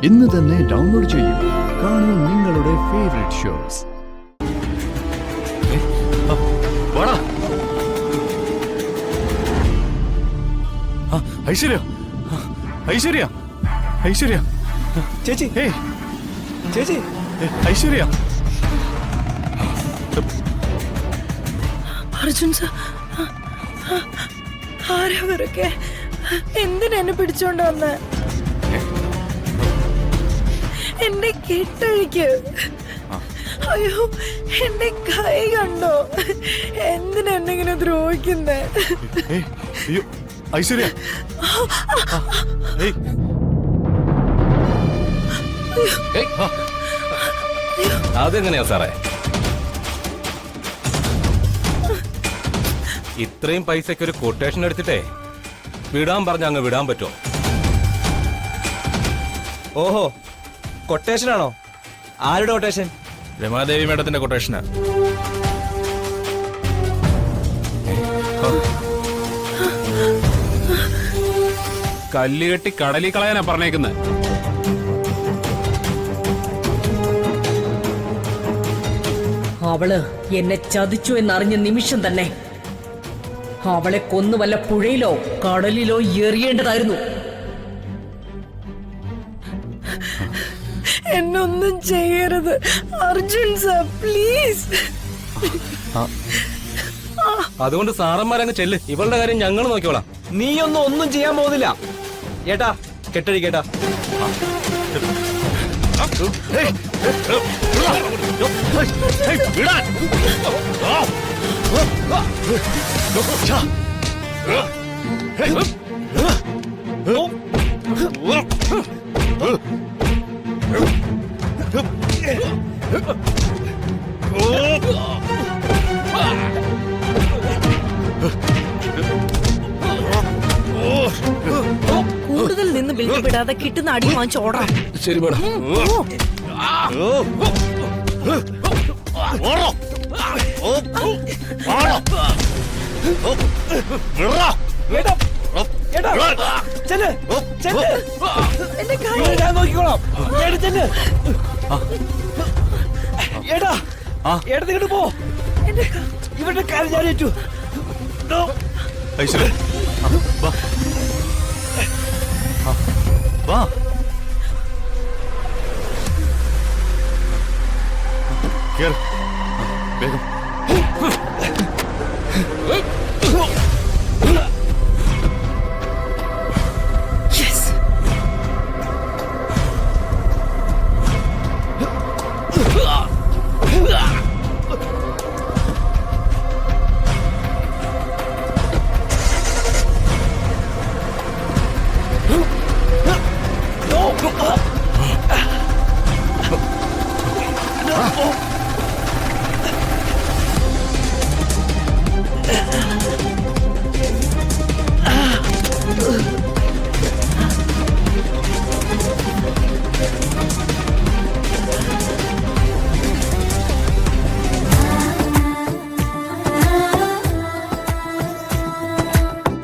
ഇന്ന് തന്നെ ഡൗൺലോഡ് ചെയ്യൂ. കാണൂ നിങ്ങളുടെ ഫേവറേറ്റ് ഷോസ്. ഐശ്വര്യ, ഐശ്വര്യ, ഐശ്വര്യ, ചേച്ചി, ചേച്ചി, ഐശ്വര്യ. അർജുൻ സർ, ആരവരൊക്കെ എന്തിനെന്നെ പിടിച്ചോണ്ട് വന്ന് എന്റെ കെട്ടഴിക്ക്? അയ്യോ, എന്റെ കൈ കണ്ടോ? എന്തിനെന്നിങ്ങനെ ദ്രോഹിക്കുന്നേ? അയ്യോ ഐശ്വര്യ, അതെങ്ങനെയാ സാറേ? ഇത്രയും പൈസക്ക് ഒരു കൊട്ടേഷൻ എടുത്തിട്ടേ വിടാൻ പറഞ്ഞ അങ്ങ് വിടാൻ പറ്റുമോ? ഓഹോ, കൊട്ടേഷൻ ആണോ? ആരുടെ കൊട്ടേഷൻ? രമാദേവി മേഡത്തിന്റെ കൊട്ടേഷനാ. കല്ലുകെട്ടി കടലിൽ കളയാനാ പറഞ്ഞേക്കുന്നത്. അവള് എന്നെ ചതിച്ചു എന്നറിഞ്ഞ നിമിഷം തന്നെ അവളെ കൊന്നു വല്ല പുഴയിലോ കടലിലോ എറിയേണ്ടതായിരുന്നു. എന്നൊന്നും ചെയ്യരുത് അർജുൻ സർ, പ്ലീസ്. അതുകൊണ്ട് സാറന്മാരങ്ങ് ചെല്ല്, ഇവളുടെ കാര്യം ഞങ്ങൾ നോക്കിക്കോളാം. ഒന്നും ചെയ്യാൻ പോകുന്നില്ല. ഏട്ടാ, കെട്ടഴിക്കേട്ടാ. കൂടുതൽ നിന്ന് ബിൽപ്പെടാതെ കിട്ടുന്ന അടി വാങ്ങിച്ച് ഓടാം. ശരി മേഡം. ഞാൻ നോക്കിക്കോളാം. ഏട്ടാ, ഏട്ടത്തിങ്ങോട്ട് പോ. ഇവരുടെ കാര്യം ഞാൻ ഏറ്റു. ഐശ്വര്യ, വാ. കേറ്.